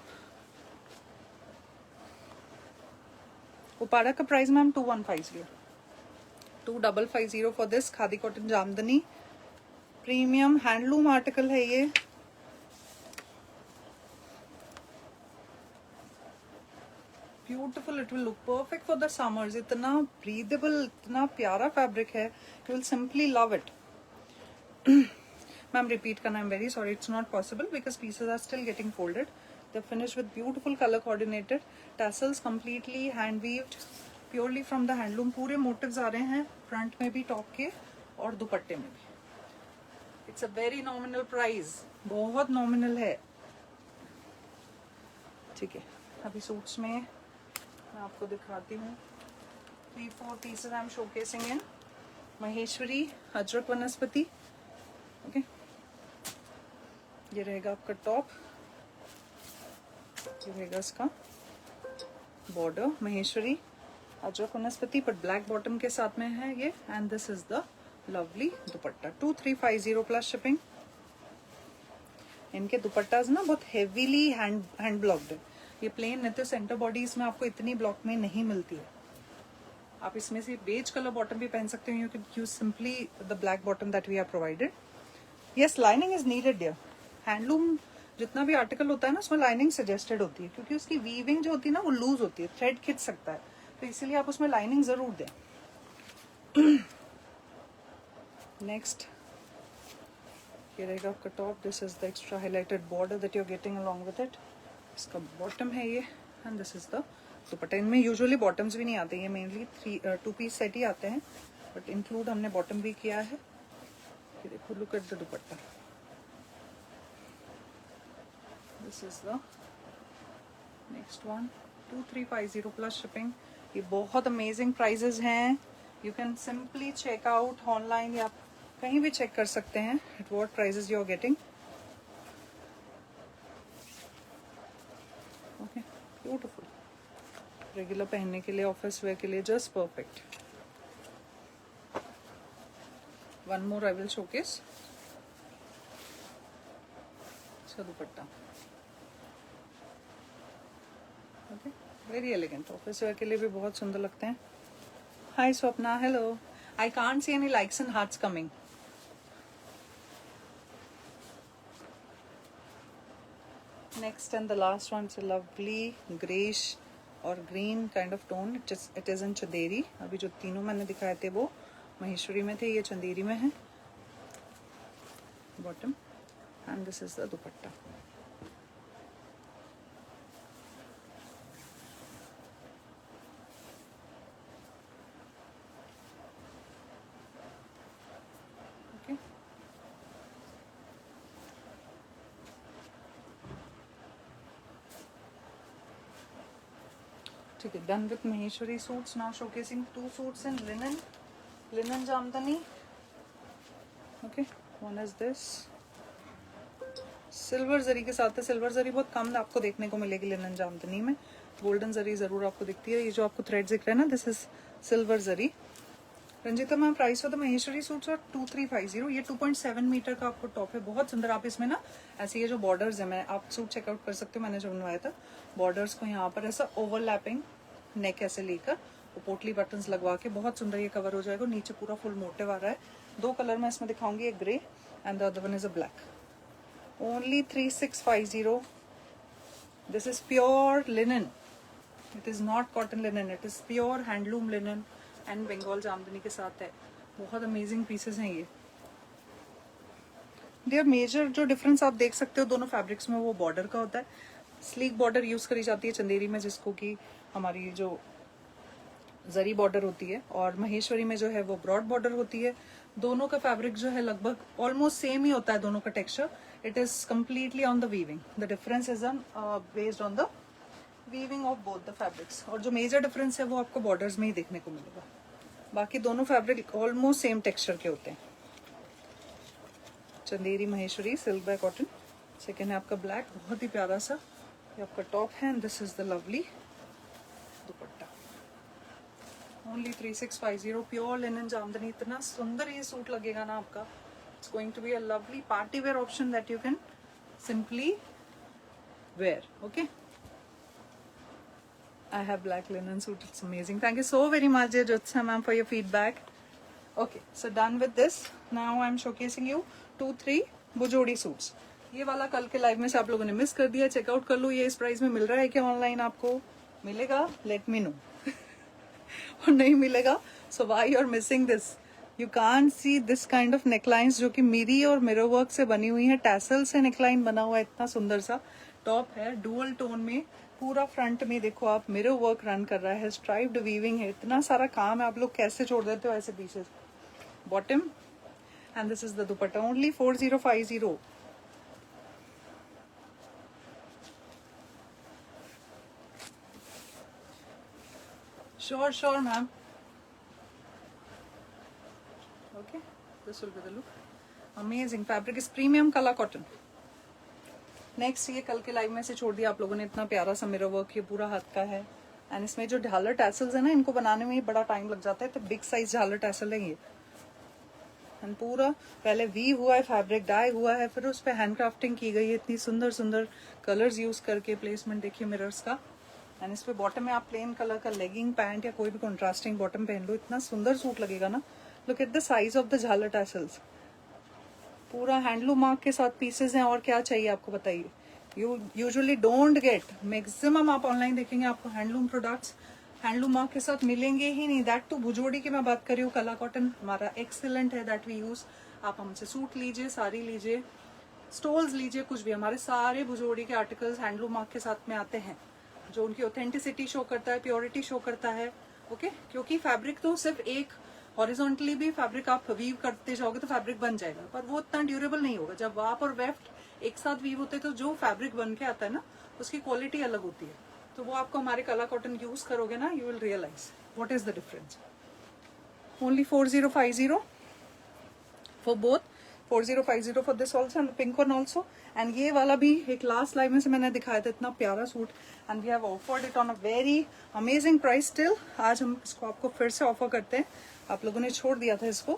Uppada का price ma'am 2150 for this khadi cotton jamdani premium handloom article है ये। Beautiful, it will look perfect for the summers. इतना ब्रीदेबल, इतना प्यारा फैब्रिक है, you will simply love it. Ma'am repeat करना, I am very sorry, it's not possible because pieces are still getting folded. They finish with beautiful colour coordinated tassels, completely hand weaved, purely from the handloom. पूरे motives आ रहे हैं front में भी, top के और दुपट्टे में भी। It's a very nominal price, बहुत नॉमिनल है। ठीक है, अभी सूट्स में मैं आपको दिखाती हूँ 3-4 पीसेस आई एम शोकेसिंग इन महेश्वरी अजरक वनस्पति। ओके, ये रहेगा आपका टॉप, ये रहेगा इसका बॉर्डर महेश्वरी अजरक वनस्पति, बट ब्लैक बॉटम के साथ में है ये। And this is the lovely dupatta, 2350 plus shipping. इनके दुपट्टाज ना बहुत हेवीली हैंड ब्लॉक्ड है। ये प्लेन नहीं तो सेंटर बॉडीज में आपको इतनी ब्लॉक में नहीं मिलती है। आप इसमें से बेज कलर बॉटम भी पहन सकते हो, you can use simply the black bottom that we are provided. Yes, lining is needed dear. Handloom जितना भी आर्टिकल होता है ना, उसमें लाइनिंग सजेस्टेड होती है, क्योंकि उसकी वीविंग जो होती है ना वो लूज होती है, थ्रेड खिंच सकता है, तो इसीलिए आप उसमें लाइनिंग जरूर दें। नेक्स्ट ये रहेगा आपका top, this is the extra highlighted border that you are getting along with it. इसका बॉटम है ये, and this is the dupatta. इनमें यूजुअली बॉटम्स भी नहीं आते, ये मेनली 2 पीस सेट ही आते हैं, बट इंक्लूड हमने बॉटम भी किया है। ये देखो, look at the dupatta, this is the next one, 2350 plus shipping. ये बहुत अमेजिंग प्राइजेस हैं, you can simply check out online या कहीं भी चेक कर सकते हैं at what prices you are getting. Okay, beautiful, regular पहनने के लिए, ऑफिस वेयर के लिए just perfect. One more I will showcase इसका dupatta. Okay, very elegant, office wear के लिए भी बहुत सुंदर लगते हैं। Hi Swapna, hello, I can't see any likes and hearts coming. Next and the last one is a lovely grayish और green kind of tone. It is in Chanderi. अभी जो तीनों मैंने दिखाए थे वो महेश्वरी में थे, ये चंदेरी में है। Bottom and this is the dupatta. Okay. ठीक है, done with Maheshwari suits. Now showcasing 2 suits in linen jamdani. Okay, one is this silver zari के साथ है। सिल्वर जरी बहुत कम आपको देखने को मिलेगी लिनन जामदनी में, गोल्डन जरी जरूर आपको दिखती है। ये जो आपको थ्रेड दिख रहा है ना, this is silver zari. Ranjita ma'am, price for the Maheshwari suits और 2350। ये 2.7 मीटर का आपको टॉप है, बहुत सुंदर। आप इसमें ना ऐसे ये जो बॉर्डर्स है, मैं आप सूट चेकआउट कर सकते हो, मैंने जो बनवाया था बॉर्डर्स को यहाँ पर ऐसा ओवरलैपिंग नेक ऐसे लेकर पोटली बटन्स लगवा के बहुत सुंदर ये कवर हो जाएगा। नीचे पूरा फुल मोटिव आ रहा है। 2 कलर मैं इसमें दिखाऊंगी, एक grey and the other one is a black. Only 3650। This is pure linen, it is not cotton linen, it is pure handloom linen and Bengal jamdani के साथ है। बहुत अमेजिंग पीसेस हैं ये। डियर, मेजर जो डिफरेंस आप देख सकते हो दोनों फैब्रिक्स में, वो बॉर्डर का होता है। स्लीक बॉर्डर यूज करी जाती है चंदेरी में, जिसको कि हमारी जो जरी बॉर्डर होती है, और महेश्वरी में जो है वो ब्रॉड बॉर्डर होती है। दोनों का फैब्रिक जो है लगभग ऑलमोस्ट सेम ही होता है, दोनों का texture. It is completely on the weaving, the difference is on based on the weaving of both the fabrics. और जो मेजर डिफरेंस है वो आपको बॉर्डर्स में ही देखने को मिलेगा, बाकी दोनों फैब्रिक ऑलमोस्ट सेम टेक्सचर के होते हैं। Chanderi Maheshwari silk by cotton. Second है आपका ब्लैक, बहुत ही प्यारा सा, ये आपका टॉप है, and this is the lovely dupatta. Only 3650 pure linen jamdani. इतना सुंदर ये सूट लगेगा ना आपका। It's going to be a lovely party wear option that you can simply wear. Okay, I have black linen suit. It's amazing. Thank you so very much, dear Jyotsna ma'am, for your feedback. Okay, so done with this. Now I'm showcasing you 2-3 Bujodi suits. ये वाला कल के live में से आप लोगों ने miss कर दिया, चेकआउट कर लो। ये इस प्राइस में मिल रहा है क्या ऑनलाइन? आपको मिलेगा? Let me know. और नहीं मिलेगा, so why you are missing this? You can't see this kind of necklines जो कि मिरी और मिरर वर्क से बनी हुई है। टैसल से नेकलाइन बना हुआ है, इतना सुंदर सा टॉप है डुअल टोन में। पूरा फ्रंट में देखो आप मिरर वर्क रन कर रहा है, स्ट्राइप्ड वीविंग है, इतना सारा काम है। आप लोग कैसे छोड़ देते हो ऐसे pieces? Bottom and this is the dupatta. Only 4050। Sure sure ma'am. Okay, this will be the look. Amazing fabric is premium कला कॉटन। नेक्स्ट, ये कल के लाइव में से छोड़ दिया आप लोगों ने, इतना प्यारा सा मिरर वर्क, ये पूरा हाथ का है। एंड इसमें जो झालर टैसल्स है ना, इनको बनाने में ही बड़ा टाइम लग जाता है, तो बिग साइज झालर टैसल है ये। एंड पूरा पहले वीव हुआ है, फैब्रिक डाई हुआ है, फिर उस पर हैंड क्राफ्टिंग की गई है। इतनी सुंदर सुंदर कलर्स यूज करके प्लेसमेंट देखिए मिरर्स का। एंड इस पे बॉटम में आप प्लेन कलर का लेगिंग पैंट या कोई भी कॉन्ट्रास्टिंग बॉटम पहन लो, इतना सुंदर सूट लगेगा ना। Look at the size of the झालर टैसल्स। पूरा हैंडलूम मार्क के साथ पीसेस हैं, और क्या चाहिए आपको बताइए। You usually don't get, maximum आप ऑनलाइन देखेंगे आपको हैंडलूम प्रोडक्ट्स हैंडलूम मार्क के साथ मिलेंगे ही नहीं। दैट टू भुजोड़ी की मैं बात कर रही हूँ। कला कॉटन हमारा एक्सीलेंट है, दैट वी यूज। आप हमसे सूट लीजिए, साड़ी लीजिए, स्टोल्स लीजिए, कुछ भी, हमारे सारे भुजोड़ी के आर्टिकल्स हैंडलूम मार्क के साथ में आते हैं, जो उनकी ऑथेंटिसिटी शो करता है, प्योरिटी शो करता है। ओके, क्योंकि फैब्रिक तो सिर्फ एक हॉरिजॉन्टली भी फैब्रिक आप वीव करते जाओगे तो फैब्रिक बन जाएगा, पर वो उतना ड्यूरेबल नहीं होगा। जब वाप और वेफ्ट एक साथ वीव होते हैं तो जो फैब्रिक बन के आता है ना, उसकी क्वालिटी अलग होती है। तो वो आपको हमारे कला कॉटन यूज करोगे ना, you will realise what is the difference. Only 4050 for both, 4050 for this also and pink one also. And ये वाला भी एक लास्ट लाइव में से मैंने दिखाया था, इतना प्यारा suit, and we have offered it on a very amazing price still. आज हम इसको आपको फिर से ऑफर करते हैं। आप लोगों ने छोड़ दिया था इसको।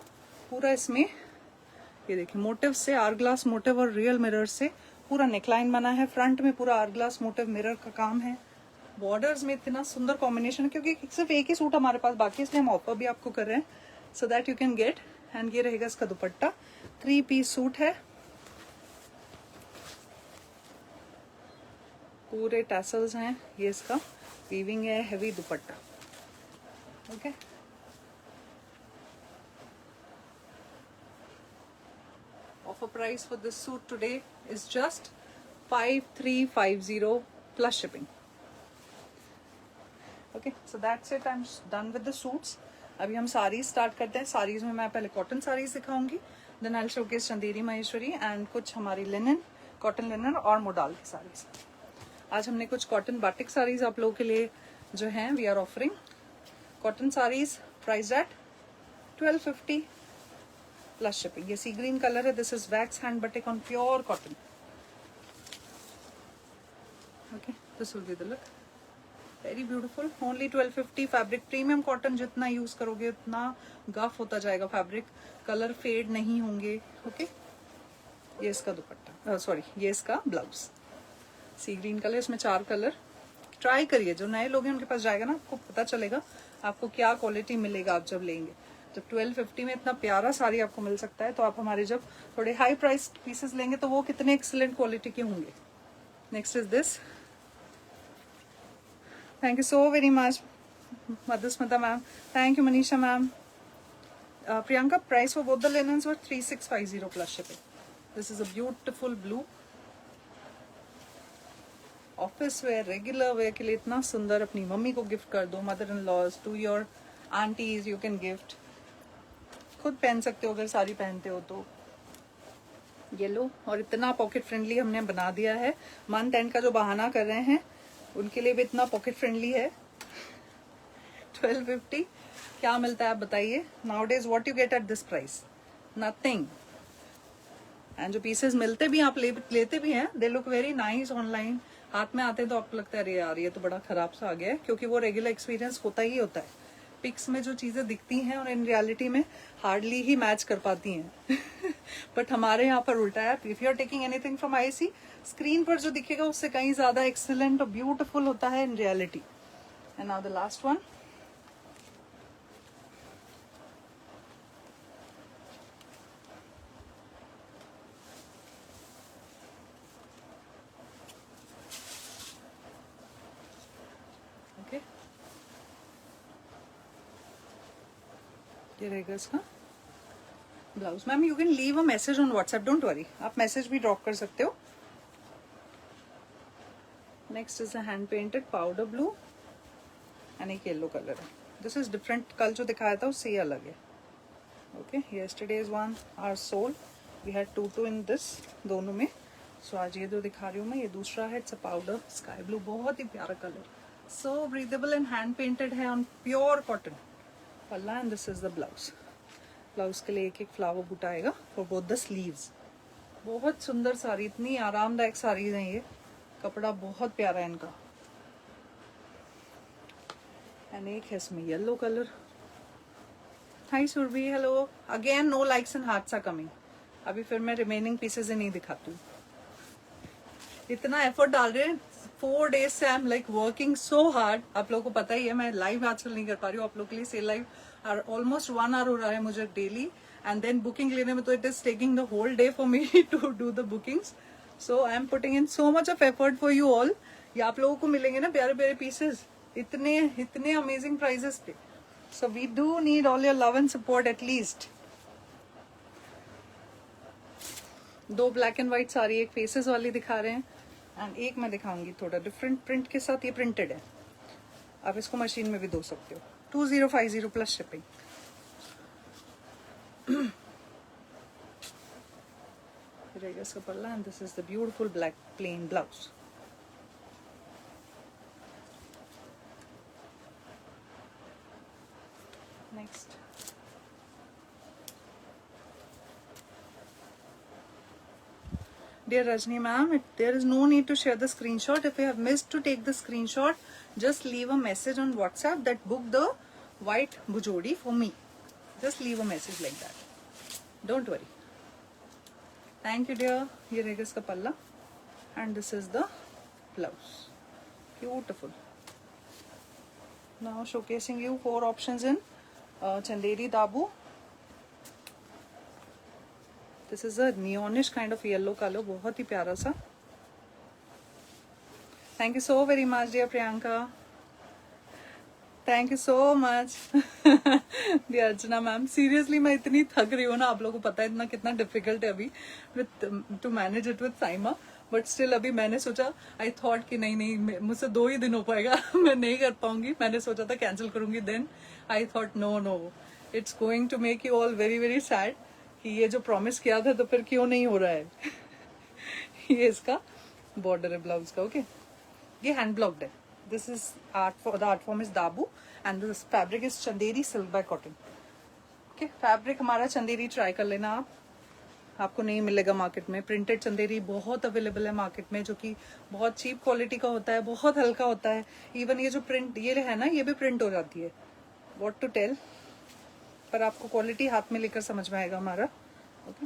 पूरा इसमें ये देखिए मोटिव से, आर ग्लास मोटिव और रियल मिरर से पूरा नेकलाइन बना है। फ्रंट में पूरा आर ग्लास मोटिव मिरर का काम है। बॉर्डर्स में इतना सुंदर कॉम्बिनेशन है, क्योंकि सिर्फ एक ही सूट हमारे पास बाकी, इसलिए हम ऑफर भी आपको कर रहे हैं, so that you can gate. And ये रहेगा इसका दुपट्टा। 3 पीस सूट है, पूरे टैसल्स हैं, ये इसका वीविंग है, heavy dupatta. Okay, offer price for this suit today is just 5350 plus shipping. Okay, so that's it. I'm done with the suits. अभी हम साड़ीज स्टार्ट करते हैं। साड़ीज में मैं पहले कॉटन साड़ीज दिखाऊंगी, then I will showcase Chanderi Maheshwari and कुछ हमारी लिनन, कॉटन लिनन और मोडाल की साड़ीज। आज हमने कुछ कॉटन बाटिक साड़ीज आप लोगों के लिए जो हैं we are offering. Cotton saris price at 1250 plus shipping. ये सी ग्रीन कलर है, this is wax hand batik on pure cotton. Okay, this will be the look, very beautiful. Only 1250। Fabric premium cotton, जितना use करोगे उतना गफ होता जाएगा fabric, colour fade नहीं होंगे। ओके, ये इसका दुपट्टा, सॉरी ये इसका ब्लाउज, सी ग्रीन कलर, इसमें 4 कलर। ट्राई करिए, जो नए लोग हैं उनके पास जाएगा ना, आपको पता चलेगा आपको क्या क्वालिटी मिलेगा आप जब लेंगे। जब 1250 में इतना प्यारा साड़ी आपको मिल सकता है, तो आप हमारे जब थोड़े हाई प्राइस पीसेस लेंगे तो वो कितने एक्सीलेंट क्वालिटी के होंगे। Next is this. Thank you so very much Madhusmita ma'am, thank you Manisha ma'am. Priyanka, price for both the linens were 3650 plus shipping. This is a beautiful blue, office wear, regular wear के लिए इतना सुंदर। अपनी mummy को gift कर दो, mother in laws, to your aunties you can gift. खुद पहन सकते हो अगर साड़ी पहनते हो तो। ये लो, और इतना पॉकेट फ्रेंडली हमने बना दिया है। मंथ एंड का जो बहाना कर रहे हैं उनके लिए भी इतना पॉकेट फ्रेंडली है। 1250 क्या मिलता है आप बताइए। Now days what you get at this price, nothing. And जो पीसेस मिलते भी आप लेते भी हैं, they look very nice online. हाथ में आते हैं तो आपको लगता है अरे यार ये तो बड़ा खराब सा आ गया है, क्योंकि वो रेगुलर एक्सपीरियंस होता ही होता है। पिक्स में जो चीजें दिखती हैं और इन रियलिटी में हार्डली ही मैच कर पाती हैं बट हमारे यहाँ पर उल्टा है. If you are taking anything from IC, screen पर जो दिखेगा उससे कहीं ज्यादा एक्सीलेंट और ब्यूटिफुल होता है in reality. And now the last one. ये रहेगा इसका blouse. Ma'am you can leave a message on WhatsApp, don't worry, आप मैसेज भी ड्रॉप कर सकते हो. Next is a hand painted powder blue and एक येलो कलर है. This is different. कल जो दिखाया था उससे ये अलग है. Okay, yesterday is one hour sold, we had two in this दोनों में. सो आज ये जो दिखा रही हूँ मैं, ये दूसरा है. It's a powder sky blue, बहुत ही प्यारा colour, so breathable and hand painted है ऑन प्योर कॉटन. पल्ला and this is the blouse. Blouse के लिए एक एक फ्लावर बूटा आएगा फॉर बोथ द स्लीव्स. बहुत सुंदर साड़ी, इतनी आरामदायक साड़ीज हैं ये. कपड़ा बहुत प्यारा है इनका. एंड एक है इसमें yellow colour. Hi Surabhi, hello again. No likes and hearts are coming. अभी फिर मैं रिमेनिंग पीसेज नहीं दिखाती हूँ. इतना एफर्ट डाल रहे हैं 4 days से. I am like working so hard. आप लोगों को पता ही है मैं लाइव आजकल नहीं कर पा रही हूँ आप लोग के लिए. सेल लाइव ऑलमोस्ट 1 hour हो रहा है मुझे डेली. एंड देन बुकिंग लेने में तो it is taking the whole day for me to do the bookings. So I am putting in so much of effort for you all. ये आप लोगों को मिलेंगे ना प्यारे प्यारे पीसेज इतने अमेजिंग प्राइजेस पे. So we do need all your love and support. At least 2 black and white sari, एक फेसेस वाली दिखा रहे हैं एंड एक मैं दिखाऊंगी थोड़ा डिफरेंट प्रिंट के साथ. ये प्रिंटेड है, आप इसको मशीन में भी धो सकते हो. 2050 प्लस शिपिंग. रहेगा इसका पल्ला and this is the beautiful black plain blouse. Next Dear Rajni ma'am, there is no need to share the screenshot. If you have missed to take the screenshot, just leave a message on WhatsApp that book the white bujodi for me. Just leave a message like that. Don't worry. Thank you dear. ये रहेगा इसका पल्ला and this is the blouse. Beautiful. Now showcasing you 4 options in Chanderi Dabu. This is a neonish kind of yellow color, बहुत ही प्यारा सा. Thank you so very much dear Priyanka. Thank you so much. dear Archana ma'am, seriously मैं इतनी थक रही हूँ ना. आप लोगों को पता है इतना कितना डिफिकल्ट है अभी to manage it with Saima. But still अभी मैंने सोचा, आई थॉट कि नहीं मुझसे 2 ही दिन हो पाएगा. मैं नहीं कर पाऊंगी. मैंने सोचा था कैंसिल करूंगी. Then I thought no, it's going to make you all very very sad कि ये जो प्रॉमिस किया था तो फिर क्यों नहीं हो रहा है. ये इसका बॉर्डर है ब्लाउज का. ओके, ये हैंड ब्लॉक्ड है. This is the art form is dabu and this fabric is Chanderi silk by cotton. Okay, fabric हमारा चंदेरी ट्राई कर लेना आप. आपको नहीं मिलेगा मार्केट में. प्रिंटेड चंदेरी बहुत अवेलेबल है मार्केट में, जो कि बहुत चीप क्वालिटी का होता है, बहुत हल्का होता है. इवन ये जो प्रिंट ये है ना, ये भी प्रिंट हो जाती है. What to tell. पर आपको क्वालिटी हाथ में लेकर समझ में आएगा हमारा. ओके,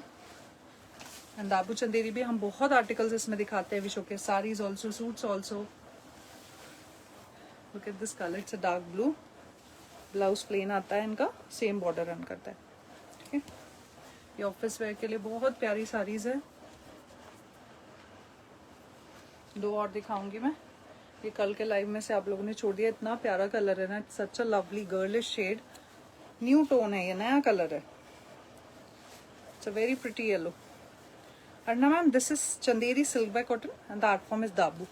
एंड दाबू चंदेरी भी हम बहुत आर्टिकल्स इसमें दिखाते हैं. विशो के saris also, suits also. Look at this colour, it's a dark blue. Blouse plane आता है इनका, सेम बॉर्डर रन करता है. ठीक है, ये ऑफिस वेयर के लिए बहुत प्यारी साड़ीज है. 2 और दिखाऊंगी मैं. ये कल के लाइव में से आप लोगों ने छोड़ दिया. इतना प्यारा कलर है ना, such a lovely girlish shade. New tone है, ये नया कलर है. It's a very pretty yellow. Arna ma'am, this is Chanderi silk by cotton and the art form is dabu.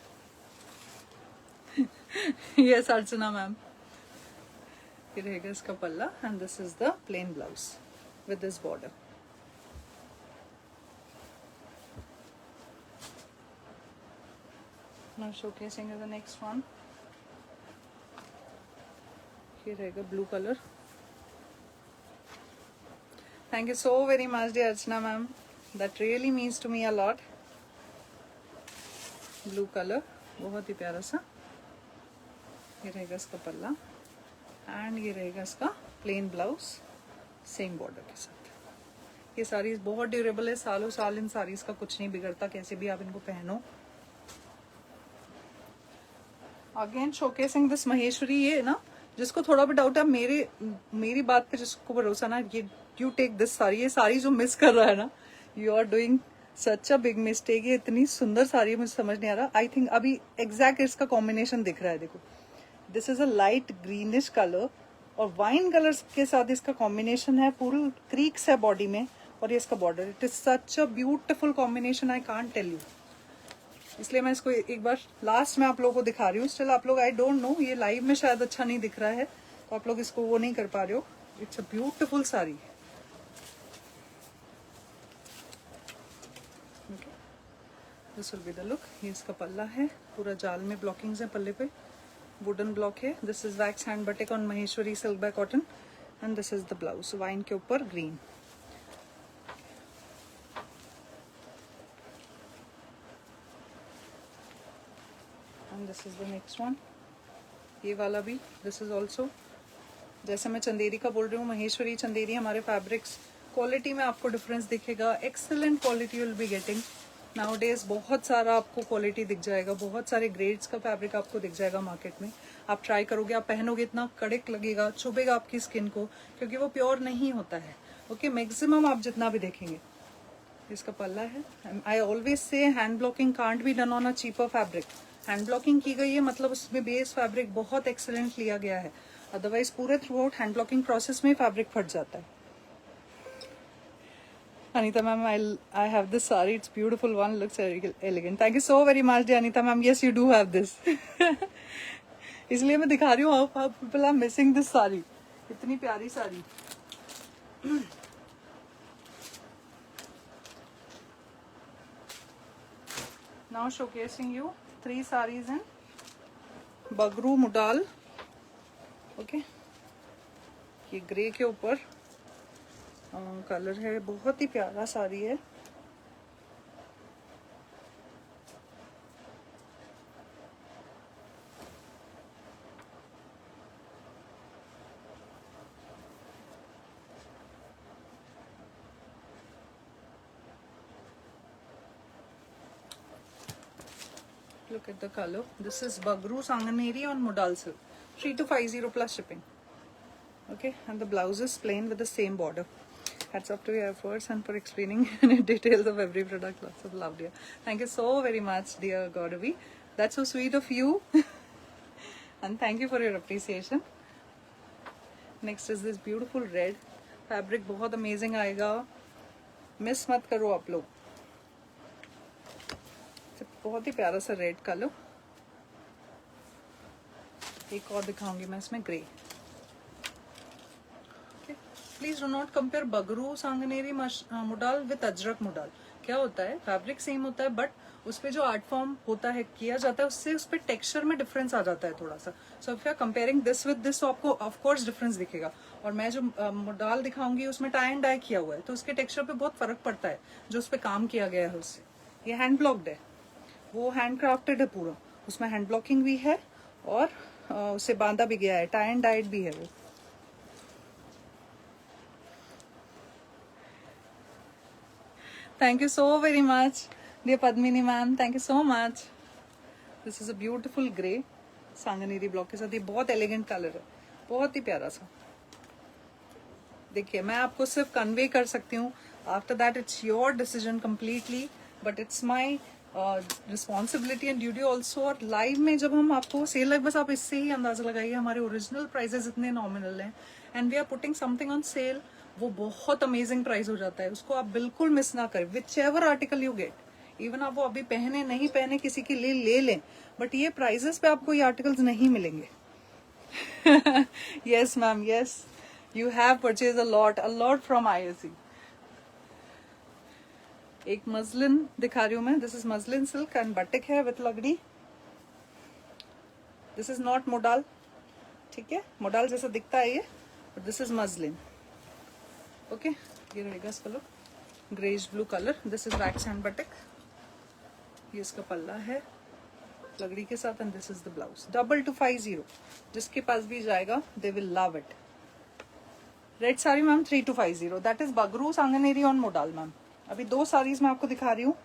Yes Archana ma'am. ये रहेगा इसका पल्ला and this is the plain blouse with this border. Now showcasing the next one. ये रहेगा blue colour. Thank you so very much dear Archana ma'am. That really means to me a lot. Blue colour बहुत ही प्यारा सा. ये रहेगा इसका पल्ला एंड ये रहेगा इसका प्लेन ब्लाउज सेम बॉर्डर के साथ। ये साड़ीज बहुत ड्यूरेबल है, सालों साल इन साड़ीज का कुछ नहीं बिगड़ता, कैसे भी आप इनको पहनो। Again showcasing this Maheshwari. ये ना जिसको थोड़ा भी डाउट है, मेरी बात पे जिसको भरोसा ना, ये यू टेक दिस साड़ी। ये साड़ी जो मिस कर रहा है ना, you are doing such a big mistake. ये इतनी सुंदर साड़ी है, मुझे समझ नहीं आ रहा। आई थिंक अभी एग्जैक्ट इसका कॉम्बिनेशन दिख रहा है, देखो this is a light greenish colour और वाइन कलर के साथ इसका कॉम्बिनेशन है। पूरी क्रीक्स है बॉडी में और ये इसका border. It is such a beautiful combination, I can't tell you. इसलिए मैं इसको एक बार लास्ट में आप लोगों को दिखा रही हूँ। स्टिल आप लोग, आई डोंट नो, ये लाइव में शायद अच्छा नहीं दिख रहा है तो आप लोग इसको वो नहीं कर पा रहे हो। It's a beautiful sari. This will be the look. ये इसका पल्ला है, पूरा जाल में ब्लॉकिंग्स है पल्ले पे, वुडन ब्लॉक है। This is wax hand batik on Maheshwari silk by cotton and this is the blouse, wine के ऊपर green. And this is the next one, ये वाला भी। दिस इज ऑल्सो, जैसे मैं चंदेरी का बोल रही हूँ, महेश्वरी चंदेरी हमारे फैब्रिक्स क्वालिटी में आपको डिफरेंस दिखेगा। Excellent quality will be getting now days. बहुत सारा आपको क्वालिटी दिख जाएगा, बहुत सारे ग्रेड्स का फैब्रिक आपको दिख जाएगा मार्केट में। आप ट्राई करोगे, आप पहनोगे, इतना कड़क लगेगा, चुभेगा आपकी स्किन को, क्योंकि वो प्योर नहीं होता है। ओके, मैक्सिमम आप जितना भी देखेंगे। इसका पल्ला है। I always say hand blocking can't be done on a cheaper fabric. Hand blocking की गई है मतलब उसमें बेस फैब्रिक बहुत एक्सेलेंट लिया गया है, अदरवाइज पूरे through out hand blocking process में फैब्रिक फट जाता है। Anita ma'am, I have this saree. It's beautiful one. Looks elegant. Thank you so very much, dear Anita ma'am. Yes, you do have this. इसलिए मैं दिखा रही हूँ how people are missing this saree. इतनी प्यारी sari. Now showcasing you 3 sarees in Bagru मुडाल। Okay, ये grey के ऊपर कलर है, बहुत ही प्यारा साड़ी है। Look at the color. This is Bagru Sanganeri on Modal silk. 3250 plus shipping. Okay, and the blouse is plain with the same border. Hats off to your efforts and for explaining details of every product. Lots of love, dear. Thank you so very much, dear Gauravi. That's so sweet of you. And thank you for your appreciation. Next is this beautiful red. Fabric बहुत amazing आएगा. Miss मत करो आप लोग. बहुत ही प्यारा सा रेड कलर। एक और दिखाऊंगी मैं इसमें, grey. Please do not compare Bagru Sanganeri मुडाल with Ajrak मुडाल। क्या होता है, फैब्रिक सेम होता है बट उस पे जो आर्ट फॉर्म होता है, किया जाता है, उससे उस पे टेक्सचर में डिफरेंस आ जाता है थोड़ा सा। So if you are comparing this with this, तो आपको ऑफ कोर्स डिफरेंस दिखेगा। और मैं जो मुडाल दिखाऊंगी उसमें टाई एंड डाई किया हुआ है, तो उसके टेक्सचर पे बहुत फर्क पड़ता है जो उस पे काम किया गया है उससे। ये हैंड ब्लॉक्ड है, वो हैंड क्राफ्टेड है पूरा, उसमें हैंड ब्लॉकिंग भी है और उसे बांधा भी गया है, टाई एंड डाइड भी है वो। Thank you so very much dear Padmini ma'am, thank you so much. This is a beautiful grey Sanganeri block के साथ। ये बहुत एलिगेंट कलर है, बहुत ही प्यारा सा। देखिए, मैं आपको सिर्फ कन्वे कर सकती हूँ, after that it's your decision completely, but it's my responsibility and duty also. और लाइव में जब हम आपको सेल लाइव, बस आप इससे ही अंदाजा लगाइए हमारे ओरिजिनल प्राइजेस इतने नॉमिनल हैं and we are putting something on sale, वो बहुत अमेजिंग प्राइस हो जाता है। उसको आप बिल्कुल मिस ना करें, which ever article you get, even आप वो अभी पहने नहीं पहने किसी के लिए ले लें, बट ये प्राइजेस पे आपको ये आर्टिकल्स नहीं मिलेंगे। Yes ma'am, yes, you have purchase a lot from ISC। एक मजलिन दिखा रही हूँ मैं, this is muslin silk and batik है with lagdi. This is not modal, ठीक है, मोडाल जैसा दिखता है ये, but this is muslin. Okay, ये रहेगा इसका look, greys blue colour. This is wax hand batik. ये इसका पल्ला है लगड़ी के साथ, and this is the blouse. 2250. जिसके पास भी जाएगा they will love it. Red sari ma'am 3250. That is Bagru Sanganeri on modal ma'am. अभी 2 साड़ीज मैं आपको दिखा रही हूँ.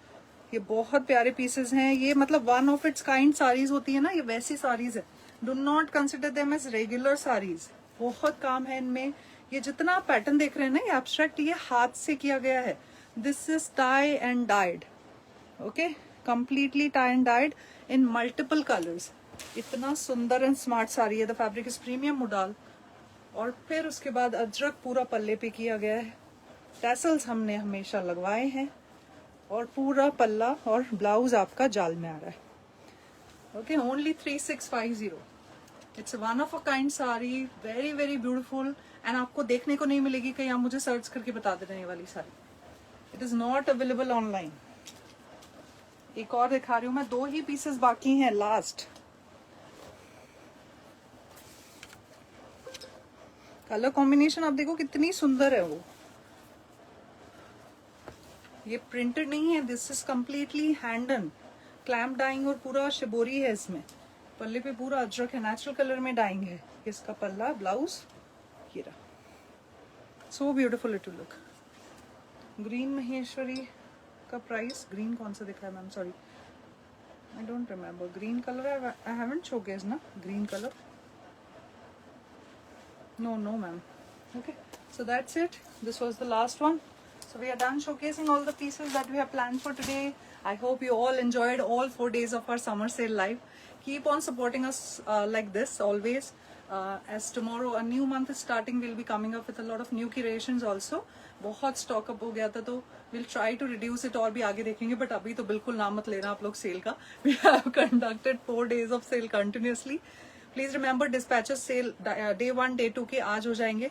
ये बहुत प्यारे पीसेस हैं. ये मतलब one of its kind saris होती है ना, ये वैसी साड़ीज है. Do not consider them as regular saris. बहुत काम है इनमें. ये जितना पैटर्न देख रहे हैं ना, ये एब्स्ट्रैक्ट, ये हाथ से किया गया है. This is tie and died. Okay, completely tie and died in multiple colours. इतना सुंदर एंड स्मार्ट साड़ी है. The fabric is premium modal. और फिर उसके बाद अजरक पूरा पल्ले पे किया गया है. टैसल्स हमने हमेशा लगवाए हैं. और पूरा पल्ला और ब्लाउज आपका जाल में आ रहा है. Okay, only 3650. It's one of a kind sari, very very beautiful. And आपको देखने को नहीं मिलेगी कहीं आप मुझे सर्च करके बता देना ये वाली sari. It is not available online. एक और दिखा रही हूँ मैं. 2 ही पीसेस बाकी हैं, लास्ट. कलर कॉम्बिनेशन आप देखो कितनी सुंदर है वो. ये प्रिंटेड नहीं है. This is completely hand clamp dyeing और पूरा शिबोरी है इसमें. पल्ले पे पूरा अजरक है, नेचुरल कलर में डाइंग है. इसका पल्ला, ब्लाउज ये रहा. So beautiful it will look. Green Maheshwari का प्राइस. ग्रीन कौन सा दिखा है ma'am? Sorry, I don't remember. Green colour I haven't showcased ना green colour. No, ma'am. Okay, so that's it. This was the last one. So we are done showcasing all the pieces that we have planned for today. I hope you all enjoyed all 4 days of our summer sale live. Keep on supporting us like this always. As tomorrow a new month is starting, we'll be coming up with a lot of new creations also. बहुत stock up हो गया था तो we'll try to reduce it और भी आगे देखेंगे. But अभी तो बिल्कुल नाम मत लेना आप लोग सेल का. We have conducted 4 days of sale continuously. Please remember dispatches sale day 1 day 2 के आज हो जाएंगे.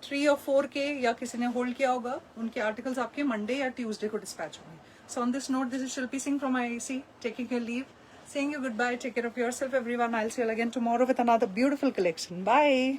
3 और 4 के या किसी ने होल्ड किया होगा उनके आर्टिकल्स आपके मंडे या ट्यूसडे को डिस्पैच होंगे. So on this note, this is Shilpi Singh from IAC taking your leave, saying you goodbye. Take care of yourself everyone. I will see you again tomorrow with another beautiful collection. Bye.